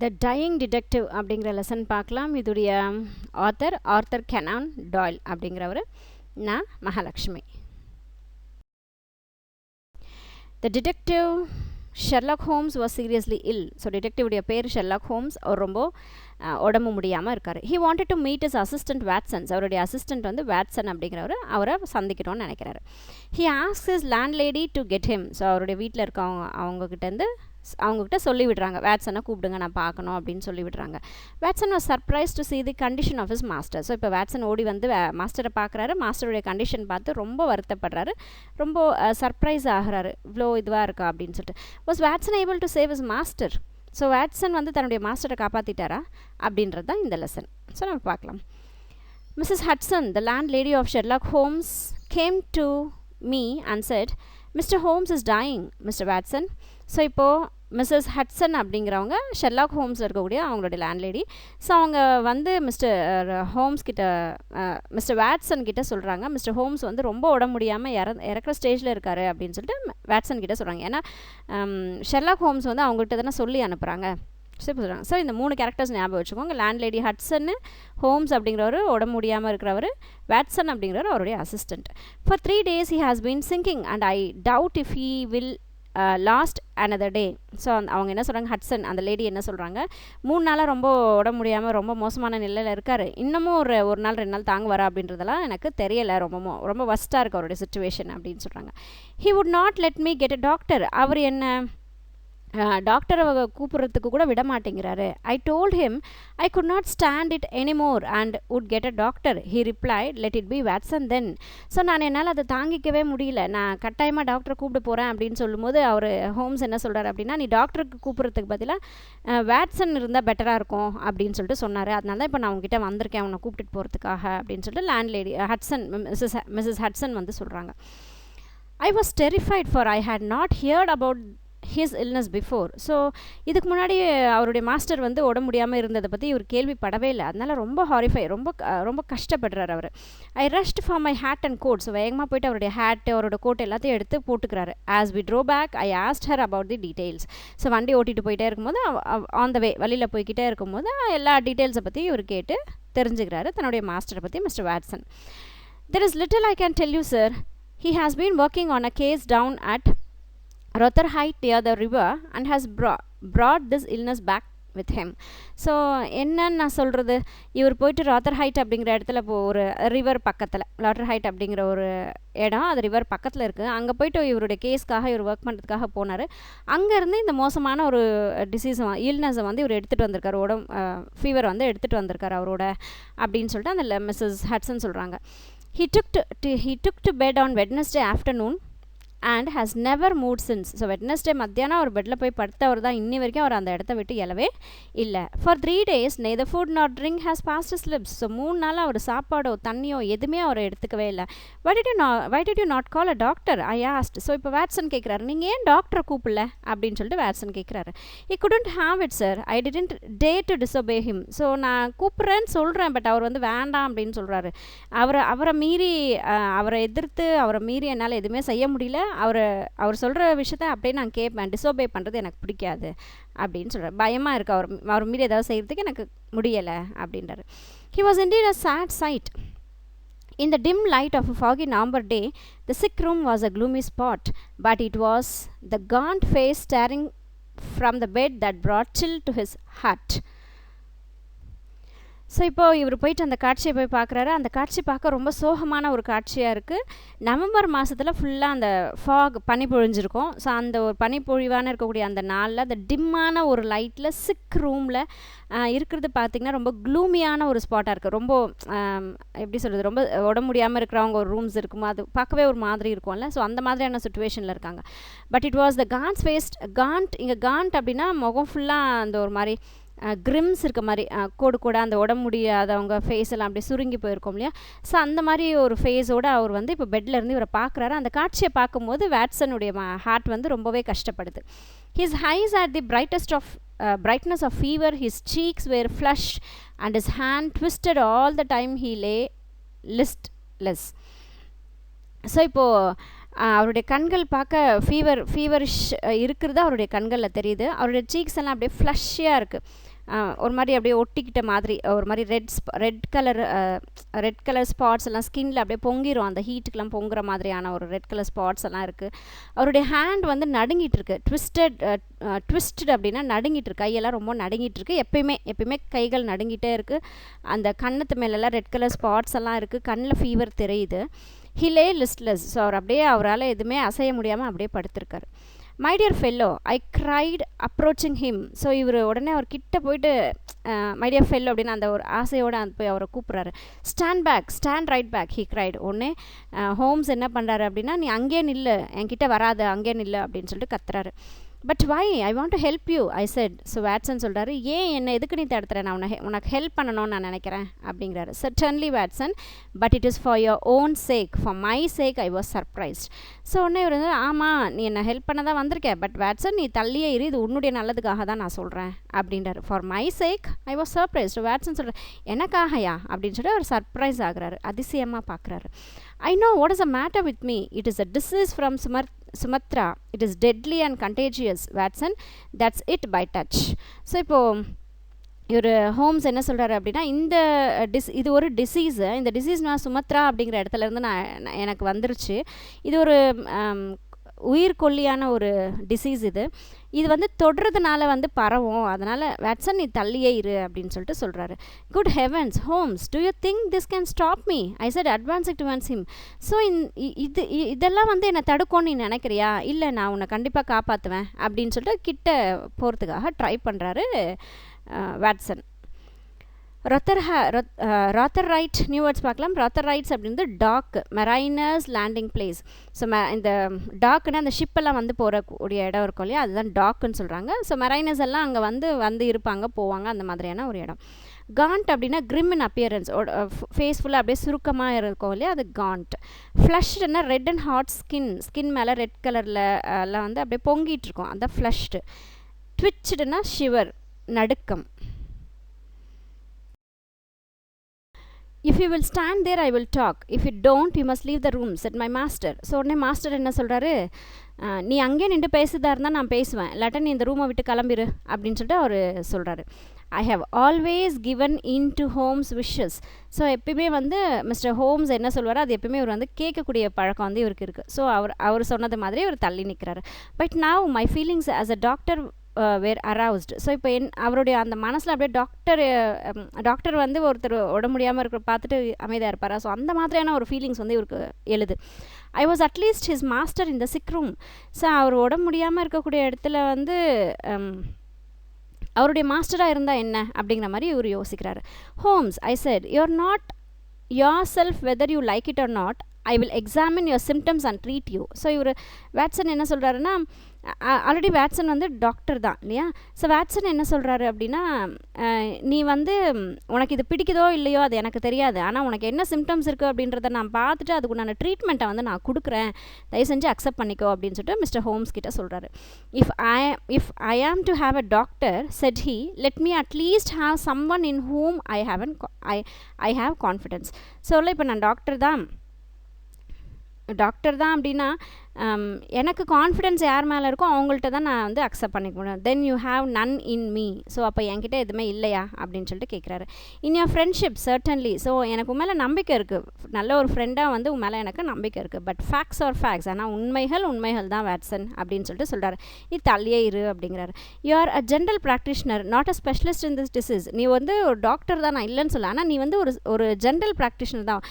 த dying detective அப்படிங்கிற lesson பார்க்கலாம். இதுடைய ஆர்த்தர் கெனான் டாயில் அப்படிங்கிறவர். நான் Mahalakshmi. The detective Sherlock Holmes was seriously ill. So டிடெக்டிவுடைய பேர் ஷெர்லாக் ஹோம்ஸ். அவர் ரொம்ப உடம்பு முடியாமல் இருக்கார். He wanted to meet his assistant Watsons. அவருடைய அசிஸ்டன்ட் வந்து வேட்சன் அப்படிங்கிறவர். அவரை சந்திக்கணும்னு நினைக்கிறாரு. He asks his landlady to get him. So அவருடைய வீட்டில் இருக்கவங்க அவங்கக்கிட்ட சொல்லி விடுறாங்க, வேட்சனை கூப்பிடுங்க, நான் பார்க்கணும் அப்படின்னு சொல்லி விடுறாங்க. Watson was surprise to see the condition of his master. So இப்போ வேட்சன் ஓடி வந்து மாஸ்டரை பார்க்குறாரு. மாஸ்டருடைய கண்டிஷன் பார்த்து ரொம்ப வருத்தப்படுறாரு, ரொம்ப சர்ப்ரைஸ் ஆகிறாரு, இவ்வளோ இதுவாக இருக்கா அப்படின்னு சொல்லிட்டு. Was Watson able to save his master? So Watson வந்து தன்னுடைய மாஸ்டரை காப்பாற்றிட்டாரா அப்படின்றது தான் இந்த லெசன். ஸோ நம்ம பார்க்கலாம். Mrs Hudson, the landlady of Sherlock Holmes, came to me and said, Mr Holmes is dying Mr Watson. So இப்போது Mrs Hudson அப்படிங்கிறவங்க Sherlock ஹோம்ஸில் இருக்கக்கூடிய அவங்களுடைய லேண்ட்லேடி. ஸோ அவங்க வந்து மிஸ்டர் ஹோம்ஸ் கிட்ட, மிஸ்டர் வேட்சன் கிட்ட சொல்கிறாங்க, மிஸ்டர் ஹோம்ஸ் வந்து ரொம்ப உடம்பு முடியாமல் இறக்குற ஸ்டேஜில் இருக்காரு அப்படின்னு சொல்லிட்டு வேட்சன் கிட்ட சொல்கிறாங்க. ஏன்னா ஷெர்லாக் ஹோம்ஸ் வந்து அவங்ககிட்ட தானே சொல்லி அனுப்புகிறாங்க. சொல்கிறாங்க. ஸோ இந்த 3 கேரக்டர்ஸ் ஞாபகம் வச்சுக்கோங்க. லேண்ட்லேடி ஹட்சன்னு, ஹோம்ஸ் அப்படிங்கிறவர் உடம்பு முடியாமல் இருக்கிறவர், வேட்சன் அப்படிங்கிறவர் அவருடைய assistant. For 3 days he has been sinking and I doubt if he will last another day. So அவங்க என்ன சொல்கிறாங்க, ஹட்சன் அந்த லேடி என்ன சொல்கிறாங்க, 3 நாளாக ரொம்ப உடம்பு முடியாமல் ரொம்ப மோசமான நிலையில் இருக்கார், இன்னமும் ஒரு நாள் 2 நாள் தாங்க வரா அப்படின்றதெல்லாம் எனக்கு தெரியலை, ரொம்ப வஸ்ட்டாக இருக்குது அவருடைய சுச்சுவேஷன் அப்படின்னு சொல்கிறாங்க. he would not let me get a doctor. அவர் என்ன டாக்டரை கூப்பிட்றதுக்கு கூட விட மாட்டேங்கிறாரு. I told him I could not stand it anymore and would get a doctor. He replied, let it be Watson then. So நான் என்னால் அதை தாங்கிக்கவே முடியல, நான் கட்டாயமாக டாக்டரை கூப்பிட்டு போகிறேன் அப்படின்னு சொல்லும்போது அவர் ஹோம்ஸ் என்ன சொல்கிறார் அப்படின்னா, நீ டாக்டருக்கு கூப்பிட்றதுக்கு பதிலாக வேட்சன் இருந்தால் பெட்டராக இருக்கும் அப்படின்னு சொல்லிட்டு சொன்னார். அதனால தான் இப்போ நான் உங்ககிட்ட வந்திருக்கேன் உன்னை கூப்பிட்டுட்டு போகிறதுக்காக அப்படின்னு சொல்லிட்டு லேண்ட்லேடி ஹட்சன், மிஸ்ஸஸ் ஹட்சன் வந்து சொல்கிறாங்க. I was terrified for I had not heard about his illness before. So இதுக்கு முன்னாடி அவருடைய மாஸ்டர் வந்து உடம்பு முடியாமல் இருந்ததை பற்றி இவர் கேள்விப்படவே இல்லை. அதனால் ரொம்ப ஹாரிஃபை, ரொம்ப கஷ்டப்படுறாரு அவர். I rushed for my hat and coat. So வேகமாக போய்ட்டு அவருடைய ஹேட்டு அவரோட கோட் எல்லாத்தையும் எடுத்து போட்டுக்கிறாரு. As we drove back I asked her about the details. So வண்டி ஓட்டிகிட்டு போயிட்டே இருக்கும்போது, ஆன் த வே வழியில் போய்கிட்டே இருக்கும்போது எல்லா டீட்டெயில்ஸை பற்றி இவர் கேட்டு தெரிஞ்சுக்கிறாரு, தன்னுடைய மாஸ்டரை பற்றி, Mr Watson. There is little I can tell you sir. He has been working on a case down at Rotherhithe near the river and has brought this illness back with him. So என்னன்னு நான் சொல்கிறது, இவர் போயிட்டு ராத்தர்ஹைட் அப்படிங்கிற இடத்துல ஒரு river பக்கத்தில், ராத்தர்ஹைட் அப்படிங்கிற ஒரு இடம், அது ரிவர் பக்கத்தில் இருக்குது. அங்கே போயிட்டு இவருடைய கேஸ்க்காக இவர் ஒர்க் பண்ணுறதுக்காக போனார். அங்கேருந்து இந்த மோசமான ஒரு டிசீஸை, இல்னஸை வந்து இவர் எடுத்துகிட்டு வந்திருக்காரு, ஃபீவர் வந்து எடுத்துகிட்டு வந்திருக்காரு அவரோட அப்படின்னு சொல்லிட்டு அந்த மிஸ்ஸஸ் ஹட்சன் சொல்கிறாங்க. he took to bed on Wednesday afternoon and has never moved since. So Wednesday மத்தியானம் அவர் பெட்டில் போய் படுத்தவர் தான், இன்னி வரைக்கும் அவர் அந்த இடத்த விட்டு எழவே இல்லை. For 3 days neither food nor drink has passed his lips. So 3 நாளாக அவர் சாப்பாடோ தண்ணியோ எதுவுமே அவர் எடுத்துக்கவே இல்லை. why did you not call a doctor? I asked. So இப்போ வேட்சன் கேட்குறாரு, நீங்கள் ஏன் டாக்டரை கூப்பிடல அப்படின்னு சொல்லிட்டு வேட்சன் கேட்குறாரு. he couldn't have it sir. I didn't dare to disobey him. So நான் கூப்பிட்றேன்னு சொல்கிறேன், பட் அவர் வந்து வேண்டாம் அப்படின்னு சொல்கிறாரு. அவரை மீறி, அவரை எதிர்த்து அவரை மீறி என்னால் எதுவுமே செய்ய முடியல. அவர் சொல்கிற விஷயத்த அப்படியே நான் கேட்பேன், டிசோபே பண்ணுறது எனக்கு பிடிக்காது அப்படின்னு சொல்கிறார். பயமாக இருக்குது, அவர் மீறி ஏதாவது செய்கிறதுக்கு எனக்கு முடியலை அப்படின்றாரு. He was indeed a sad sight. In the dim light of a foggy November day, the sick room was a gloomy spot, but it was the gaunt face staring from the bed that brought chill to his heart. So இப்போது இவர் போயிட்டு அந்த காட்சியை போய் பார்க்குறாரு. அந்த காட்சி பார்க்க ரொம்ப சோகமான ஒரு காட்சியாக இருக்குது. நவம்பர் மாதத்தில் ஃபுல்லாக அந்த ஃபாக் பனி பொழிஞ்சிருக்கும். ஸோ அந்த ஒரு பனி பொழிவான இருக்கக்கூடிய அந்த நாளில் அந்த டிம்மான ஒரு லைட்டில் சிக் ரூமில் இருக்கிறது பார்த்திங்கன்னா ரொம்ப க்ளூமியான ஒரு ஸ்பாட்டாக இருக்குது. ரொம்ப எப்படி சொல்கிறது, ரொம்ப உடம்பு முடியாமல் இருக்கிறவங்க ஒரு ரூம்ஸ் இருக்குமோ அது பார்க்கவே ஒரு மாதிரி இருக்கும்ல. ஸோ அந்த மாதிரியான சுச்சுவேஷனில் இருக்காங்க. But it was the gaunt faced. இங்கே காண்ட் அப்படின்னா முகம் ஃபுல்லாக அந்த ஒரு மாதிரி கிரிம்ஸ் இருக்க மாதிரி, கோடு அந்த உடம்பு முடியாதவங்க ஃபேஸ் எல்லாம் அப்படியே சுருங்கி போயிருக்கோம் இல்லையா. ஸோ அந்த மாதிரி ஒரு ஃபேஸோடு அவர் வந்து இப்போ பெட்டில் இருந்து இவரை பார்க்குறாரு. அந்த காட்சியை பார்க்கும்போது வேட்சனுடைய ஹார்ட் வந்து ரொம்பவே கஷ்டப்படுது. His eyes at the brightness of fever, his cheeks were flushed and his hand twisted all the time he lay listless. So இப்போது அவருடைய கண்கள் பார்க்க ஃபீவரிஷ் இருக்கிறது அவருடைய கண்களில் தெரியுது. அவருடைய சீக்ஸ் எல்லாம் அப்படியே ஃப்ளஷ்ஷியாக இருக்குது, ஒரு மாதிரி அப்படியே ஒட்டிக்கிட்ட மாதிரி, ஒரு மாதிரி ரெட் கலர் ஸ்பாட்ஸ் எல்லாம் ஸ்கின்ல அப்படியே பொங்கிரும், அந்த ஹீட்டுக்கெலாம் பொங்குற மாதிரியான ஒரு ரெட் கலர் ஸ்பாட்ஸ் எல்லாம் இருக்குது. அவருடைய ஹேண்ட் வந்து நடுங்கிட்டு இருக்கு, ட்விஸ்டட் அப்படின்னா நடுங்கிட்டு இருக்கு, கையெல்லாம் ரொம்ப நடுங்கிட்டு இருக்கு. எப்பயுமே கைகள் நடுங்கிட்டே இருக்குது. அந்த கண்ணத்து மேலெல்லாம் ரெட் கலர் ஸ்பாட்ஸ் எல்லாம் இருக்குது, கண்ணில் ஃபீவர் தெரியுது. He Leh லிஸ்ட்லெஸ். ஸோ அவரால் எதுவுமே அசைய முடியாமல் அப்படியே படுத்திருக்காரு. My dear fellow, I cried approaching him. So இவர் உடனே அவர் கிட்ட போயிட்டு மை டியர் ஃபெல்லோ அப்படின்னு அந்த ஒரு ஆசையோடு அந்த போய் அவரை கூப்பிட்றாரு. Stand right back he cried. உடனே ஹோம்ஸ் என்ன பண்ணுறாரு அப்படின்னா, நீ அங்கேயே நில்லு, என்கிட்ட வராத, அங்கேயே நில்லு அப்படின்னு சொல்லிட்டு கத்துறாரு. But why, I want to help you I said. So Watson சொல்கிறாரு, ஏன் என்னை எதுக்கு நீ தடுத்துறேன், நான் உனக்கு ஹெல்ப் பண்ணணும்னு நான் நினைக்கிறேன் அப்படிங்கிறாரு. Certainly Watson, but it is for your own sake, for my sake I was surprised. So உடனே இவர் வந்து, ஆமாம் நீ என்னை ஹெல்ப் பண்ண தான் வந்திருக்கேன், பட் வாட்சன் நீ தள்ளியே இரு, இது உன்னுடைய நல்லதுக்காக தான் நான் சொல்கிறேன் அப்படின்றாரு. For my sake I was surprised. Watson சொல்கிறார், எனக்காகயா அப்படின்னு சொல்லிட்டு அவர் சர்ப்ரைஸ் ஆகுறாரு, அதிசயமாக பார்க்குறாரு. I know what is the matter with me. It is a disease from Sumatra. It is deadly and contagious, Watson. That's it by touch. So இப்போது இவர் Holmes என்ன சொல்கிறாரு அப்படின்னா, இது ஒரு டிசீஸு, இந்த டிசீஸ் நான் சுமத்ரா அப்படிங்கிற இடத்துலேருந்து எனக்கு வந்துருச்சு. இது ஒரு உயிர்கொல்லியான ஒரு டிசீஸ். இது வந்து தொடுறதுனால வந்து பரவும், அதனால் வாட்சன் நீ தள்ளியே இரு அப்படின்னு சொல்லிட்டு சொல்கிறாரு. Good heavens Holmes, do you think this can stop me? I said advancing towards him. So இதெல்லாம் வந்து என்னை தடுக்கும்னு நீ நினைக்கிறியா? இல்லை, நான் உன்னை கண்டிப்பாக காப்பாற்றுவேன் அப்படின்னு சொல்லிட்டு கிட்ட போகிறதுக்காக ட்ரை பண்ணுறாரு வாட்சன். ராத்தர்ரைட் நியூ வேர்ட்ஸ் பார்க்கலாம். ராத்தர்ரைட்ஸ் அப்படின்னு டாக், மெரைனர்ஸ் லேண்டிங் பிளேஸ். ஸோ இந்த டாக்குன்னு அந்த ஷிப்பெல்லாம் வந்து போகக்கூடிய இடம் இருக்கும் இல்லையா, அதுதான் டாக்குன்னு சொல்கிறாங்க. ஸோ மெரைனர்ஸ் எல்லாம் அங்கே வந்து இருப்பாங்க, போவாங்க, அந்த மாதிரியான ஒரு இடம். காண்ட் அப்படின்னா கிரிம் இன் அப்பியரன்ஸ், ஃபேஸ் ஃபுல்லாக அப்படியே சுருக்கமாக இருக்கும் இல்லையா, அது காண்ட். ஃப்ளஷ்டுன்னா ரெட் அண்ட் ஹாட் ஸ்கின் மேலே ரெட் கலரில் எல்லாம் வந்து அப்படியே பொங்கிட்டு இருக்கும், அதான் ஃப்ளஷ்டு. ட்விச்சுடுன்னா ஷிவர், நடுக்கம். If you will stand there, I will talk. If you don't, you must leave the room, said my master. So உடனே மாஸ்டர் என்ன சொல்கிறாரு, நீ அங்கே நின்று பேசுதா இருந்தால் நான் பேசுவேன், இல்லாட்டா நீ இந்த ரூமை விட்டு கிளம்பிரு அப்படின்னு சொல்லிட்டு அவர் சொல்கிறாரு. I have always given in to Holmes wishes. So எப்பயுமே வந்து மிஸ்டர் ஹோம்ஸ் என்ன சொல்வாரோ அது எப்பயுமே இவர் வந்து கேட்கக்கூடிய பழக்கம் வந்து இவருக்கு இருக்குது. ஸோ அவர் சொன்னது மாதிரி அவர் தள்ளி நிற்கிறாரு. But now my feelings as a doctor were aroused. So இப்போ அவருடைய அந்த மனசில் அப்படியே டாக்டர் வந்து ஒருத்தர் உடம்பு முடியாமல் இருக்கிற பார்த்துட்டு அமைதியாக இருப்பாரா, ஸோ அந்த மாதிரியான ஒரு ஃபீலிங்ஸ் வந்து இவருக்கு எழுது. I was at least his master in the sick room. So அவர் உடம்பு முடியாமல் இருக்கக்கூடிய இடத்துல வந்து அவருடைய மாஸ்டராக இருந்தால் என்ன அப்படிங்கிற மாதிரி இவர் யோசிக்கிறாரு. Holmes, I said, you are not yourself whether you like it or not. I will examine your symptoms and treat you. So இவர் வாட்சன் என்ன சொல்கிறாருன்னா, ஆல்ரெடி வாட்சன் வந்து டாக்டர் தான் இல்லையா. ஸோ வாட்சன் என்ன சொல்கிறாரு அப்படின்னா, நீ வந்து உனக்கு இது பிடிக்குதோ இல்லையோ அது எனக்கு தெரியாது, ஆனால் உனக்கு என்ன சிம்டம்ஸ் இருக்குது அப்படின்றத நான் பார்த்துட்டு அதுக்கு நான் ட்ரீட்மெண்ட்டை வந்து நான் கொடுக்குறேன், தயவு செஞ்சு அக்செப்ட் பண்ணிக்கோ அப்படின்னு சொல்லிட்டு மிஸ்டர் ஹோம்ஸ் கிட்ட சொல்கிறாரு. If I am to have a doctor, said he, let me at least have some one in whom I have confidence. So இப்போ நான் டாக்டர் தான் அப்படின்னா எனக்கு கான்ஃபிடென்ஸ் யார் மேலே இருக்கோ அவங்கள்ட்ட தான் நான் வந்து அக்செப்ட் பண்ணிக்க முடியும். Then you have none in me. So அப்போ என்கிட்ட எதுவுமே இல்லையா அப்படின்னு சொல்லிட்டு கேட்குறாரு. In your friendship certainly. So எனக்கு உன் மேலே நம்பிக்கை இருக்குது, நல்ல ஒரு ஃப்ரெண்டாக வந்து உன் மேலே எனக்கு நம்பிக்கை இருக்குது. பட் ஃபேக்ட்ஸ் ஆர் ஃபேக்ட்ஸ், ஆனால் உண்மைகள் தான் வாட்சன் அப்படின்னு சொல்லிட்டு சொல்கிறாரு. இது தள்ளியே இரு அப்படிங்கிறாரு. You are a general practitioner, not a specialist in this disease. நீ வந்து ஒரு டாக்டர் தான், நான் இல்லைன்னு சொல்ல, ஆனால் நீ வந்து ஒரு ஜென்ரல் ப்ராக்டிஷனர் தான்,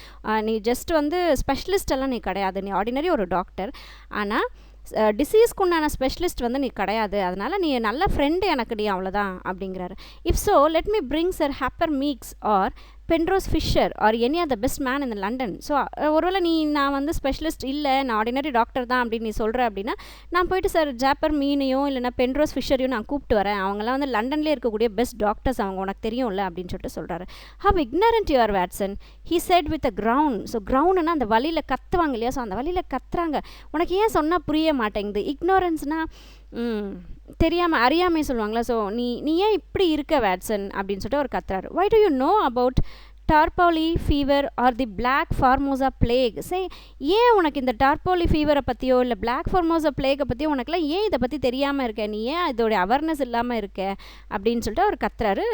நீ ஜஸ்ட் வந்து ஸ்பெஷலிஸ்ட் எல்லாம் நீ கிடையாது, நீ ஆர்டினரி ஒரு டாக்டர். ஆனால் டிசீஸ்க்கு உண்டான ஸ்பெஷலிஸ்ட் வந்து நீ கிடையாது, அதனால் நீ நல்ல ஃப்ரெண்டு எனக்கு, நீ அவ்வளோதான் அப்படிங்கிறாரு. If so let me bring sir Jasper Meeks or Penrose Fisher or any or the best man in London. So ஒருவேளை நான் வந்து ஸ்பெஷலிஸ்ட் இல்லை, நான் ஆர்டினரி டாக்டர் தான் அப்படின்னு நீ சொல்கிற அப்படின்னா, நான் போயிட்டு சார் ஜாப்பர் மீனையும் இல்லைனா பென்ரோஸ் ஃபிஷரையும் நான் கூப்பிட்டு வரேன், அவங்களாம் வந்து லண்டன்லேயே இருக்கக்கூடிய பெஸ்ட் டாக்டர்ஸ், அவங்க உனக்கு தெரியும்ல அப்படின்னு சொல்லிட்டு சொல்கிறாரு. How ignorant you are Watson, he said with a ground. So கிரவுண்டுன்னா அந்த வழியில் கத்துவாங்க இல்லையா, ஸோ அந்த வழியில் கத்துறாங்க, உனக்கு ஏன் சொன்னால் புரிய மாட்டேங்குது. இக்னோரன்ஸ்னால் தெரியாமல் அறியாமல் சொல்லுவாங்களா. ஸோ நீ ஏன் இப்படி இருக்க வாட்சன் அப்படின்னு சொல்லிட்டு அவர் கத்துறாரு. Why do you know about tarpoli fever or the black formosa plague. say ஏன் உனக்கு இந்த டார்போலி ஃபீவரை பற்றியோ இல்லை பிளாக் ஃபார்மோசா பிளேகை பற்றியோ உனக்குலாம் ஏன் இதை பற்றி தெரியாமல் இருக்க, நீ ஏன் இதோடைய அவேர்னஸ் இல்லாமல் இருக்க அப்படின்னு சொல்லிட்டு அவர் கத்துறாரு.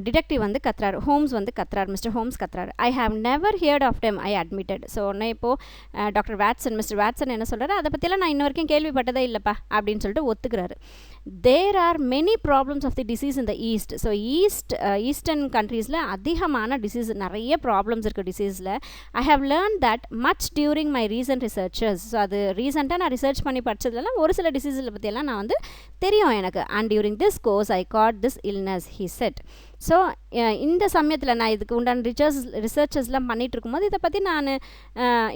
டிடெக்டிவ் வந்து கத்துறாரு, ஹோம்ஸ் வந்து கத்துறாரு, மிஸ்டர் ஹோம்ஸ் கத்துறாரு. I have never heard of them, I admitted. So உடனே இப்போது டாக்டர் வாட்சன், மிஸ்டர் வாட்சன் என்ன சொல்கிறாரு, அதை பற்றியெல்லாம் நான் இன்ன வரைக்கும் கேள்விப்பட்டதே இல்லைப்பா அப்படின்னு சொல்லிட்டு ஒத்துக்கிறாரு. There are many problems of the disease in the east. So eastern கண்ட்ரீஸில் அதிகமான டிசீஸ், நிறைய ப்ராப்ளம்ஸ் இருக்குது டிசீஸில். I have learn that much during my recent researches. So அது ரீசெண்டாக நான் ரிசர்ச் பண்ணி படித்ததுலாம் ஒரு சில டிசீஸில் பற்றியெல்லாம் நான் வந்து தெரியும் எனக்கு. And during this course I got this illness, he said. So இந்த சமயத்தில் நான் இதுக்கு உண்டான ரிசர்ச்சஸ்லாம் பண்ணிகிட்டு இருக்கும்போது இதை பற்றி நான்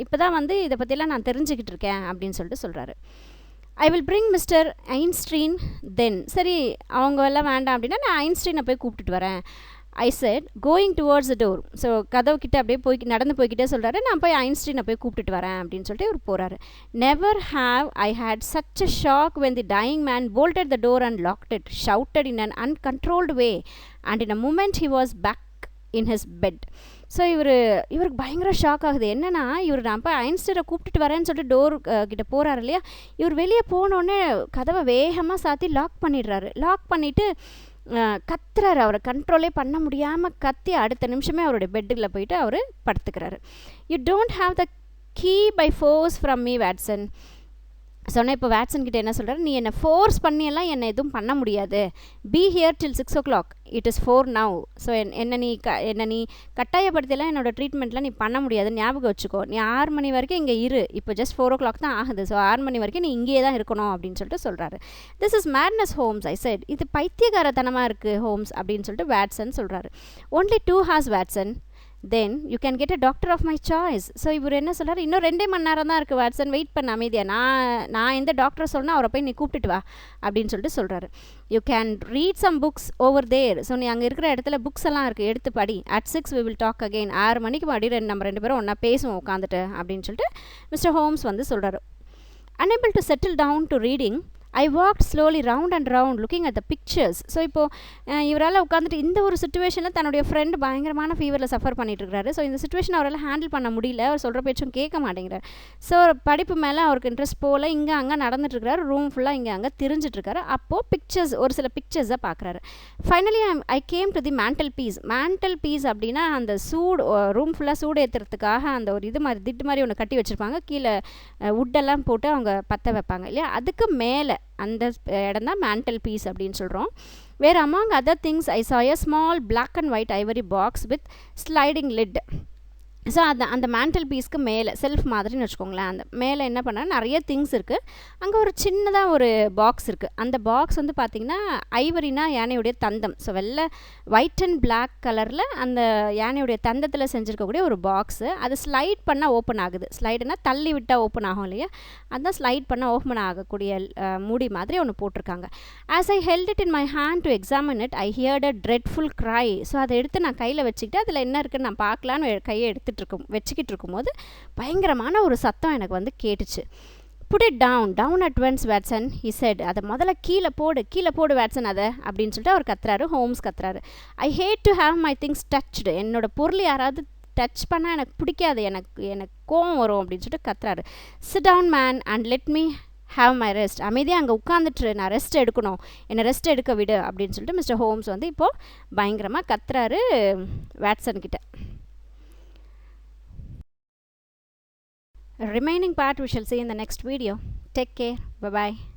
இப்போ தான் வந்து இதை பற்றிலாம் நான் தெரிஞ்சுக்கிட்டு இருக்கேன் அப்படின்னு சொல்லிட்டு சொல்கிறாரு. I will bring Mr Einstein then. சரி அவங்க எல்லாம் வேண்டாம் அப்படின்னா நான் ஐன்ஸ்டீனை போய் கூப்பிட்டுட்டு வரேன். ஐ set going towards the door. So கதவு கிட்டே அப்படியே நடந்து போய்கிட்டே சொல்கிறாரு, நான் போய் ஐன்ஸ்டீனை போய் கூப்பிட்டுட்டு வரேன் அப்படின்னு சொல்லிட்டு இவர் போகிறாரு. Never have I had such a shock when the dying man bolted the door and locked it, shouted in an uncontrolled way, and in a moment he was back in his bed. So இவருக்கு பயங்கர shock ஆகுது. என்னென்னா நான் போய் ஐன்ஸ்டீனை கூப்பிட்டுட்டு வரேன்னு சொல்லிட்டு door கிட்ட போகிறாரு இல்லையா, இவர் வெளியே போனோடனே கதவை வேகமாக சாத்தி லாக் பண்ணிடுறாரு. லாக் பண்ணிவிட்டு கத்துறாரு, அவரை கண்ட்ரோலே பண்ண முடியாமல் கத்தி அடுத்த நிமிஷமே அவருடைய பெட்டில் போயிட்டு அவர் படுத்துக்கிறாரு. You don't have the key by force from me Watson. சொன்னால் இப்போ வாட்சன் கிட்டே என்ன சொல்கிறாரு, நீ என்னை ஃபோர்ஸ் பண்ணியெல்லாம் என்னை எதுவும் பண்ண முடியாது. Be here till 6 o'clock, it is 4 now. So என்னை நீ கட்டாயப்படுத்தியெல்லாம் என்னோடய ட்ரீட்மெண்ட்லாம் நீ பண்ண முடியாது, ஞாபகம் வச்சுக்கோ. நீ 6 மணி வரைக்கும் இங்கே இரு, இப்போ ஜஸ்ட் 4 o'clock தான் ஆகுது. ஸோ 6 மணி வரைக்கும் நீ இங்கேயே தான் இருக்கணும் அப்படின்னு சொல்லிட்டு சொல்கிறாரு. This is madness Holmes, I said. இது பைத்தியகாரத்தனமாக இருக்குது ஹோம்ஸ் அப்படின்னு சொல்லிட்டு வாட்சன் சொல்கிறாரு. Only 2 hours Watson, then you can get a doctor of my choice. So இவர் என்ன சொல்கிறார், இன்னும் 2 மணி நேரம் தான் இருக்குது வாட்சன், வெயிட் பண்ண அமைதியா, நான் எந்த டாக்டரை சொன்னால் அவரை போய் நீ கூப்பிட்டுட்டு வா அப்படின்னு சொல்லிட்டு சொல்கிறாரு. You can read some books over there. So நீ அங்கே இருக்கிற இடத்துல புக்ஸ் எல்லாம் இருக்குது, எடுத்து படி. at 6 we will talk again. 6 மணிக்கு மறுபடியும் நம்ம 2 பேரும் ஒன்றா பேசுவோம் உட்காந்துட்டு அப்படின்னு சொல்லிட்டு மிஸ்டர் ஹோம்ஸ் வந்து சொல்கிறாரு. unable to settle down to reading, I walked slowly round and round looking at the pictures. So இப்போது இவரால் உட்காந்துட்டு இந்த ஒரு சுச்சுவேஷனில் தன்னுடைய ஃப்ரெண்டு பயங்கரமான ஃபீவரில் சஃபர் பண்ணிட்டு இருக்காரு. ஸோ இந்த சுச்சுவேஷன் அவரால் ஹேண்டில் பண்ண முடியல, அவர் சொல்கிற பேச்சும் கேட்க மாட்டேங்கிறார். ஸோ படிப்பு மேலே அவருக்கு இன்ட்ரெஸ்ட் போல் இங்கே அங்கே நடந்துட்டுருக்காரு, ரூம் ஃபுல்லாக இங்கே அங்கே திரிஞ்சிட்ருக்காரு. அப்போது பிக்சர்ஸ், ஒரு சில பிக்சர்ஸை பார்க்குறாரு. Finally I came to the mantelpiece. Mantelpiece அப்படின்னா அந்த சூடு, ரூம் ஃபுல்லாக சூடு ஏற்றுறதுக்காக அந்த ஒரு இது மாதிரி திட்டு மாதிரி ஒன்று கட்டி வச்சுருப்பாங்க, கீழே உட்டெல்லாம் போட்டு அவங்க பற்ற வைப்பாங்க இல்லையா, அதுக்கு மேலே அந்த இடம் தான் மேண்டல் பீஸ் அப்படின்னு சொல்கிறோம். வேறு among other things I saw a small black and white ivory box with sliding lid. So அந்த மேண்டல் பீஸ்க்கு மேலே செல்ஃப் மாதிரின்னு வச்சுக்கோங்களேன், அந்த மேலே என்ன பண்ணால் நிறைய திங்ஸ் இருக்குது. அங்கே ஒரு சின்னதாக ஒரு பாக்ஸ் இருக்குது. அந்த பாக்ஸ் வந்து பார்த்திங்கன்னா ஐவரினா யானையுடைய தந்தம். ஸோ ஒயிட் அண்ட் பிளாக் கலரில் அந்த யானையுடைய தந்தத்தில் செஞ்சுருக்கக்கூடிய ஒரு பாக்ஸு. அது ஸ்லைட் பண்ணால் ஓப்பன் ஆகுது. ஸ்லைடுனா தள்ளி விட்டால் ஓப்பன் ஆகும் இல்லையா, அதுதான் ஸ்லைட் பண்ணால் ஓப்பன் ஆகக்கூடிய மூடி மாதிரி ஒன்று போட்டிருக்காங்க. As I held it in my hand to examine it, I heard a dreadful cry. So அதை எடுத்து நான் கையில் வச்சுக்கிட்டு அதில் என்ன இருக்குன்னு நான் பார்க்கலான்னு கையை வச்சுக்கிட்டு இருக்கும்போது பயங்கரமான ஒரு சத்தம் எனக்கு வந்து கேட்டுச்சு. Put it down at once Watson, he said. அதை முதல்ல கீழே போடு வாட்சன் அதை அப்படின்னு சொல்லிட்டு அவர் கத்துறாரு, ஹோம்ஸ் கத்துறாரு. I hate to have my things touched. என்னோட பொருள் யாராவது டச் பண்ணால் எனக்கு பிடிக்காது, எனக்கு கோவம் வரும் அப்படின்னு சொல்லிட்டு கத்துறாரு. Sit down man and let me have my rest. அமைதியாக அங்கே உட்காந்துட்டு நான் ரெஸ்ட் எடுக்கணும், என்னை ரெஸ்ட் எடுக்க விடு அப்படின்னு சொல்லிட்டு மிஸ்டர் ஹோம்ஸ் வந்து இப்போது பயங்கரமாக கத்துறாரு வாட்சன் கிட்ட. Remaining part we shall see in the next video. Take care. Bye bye.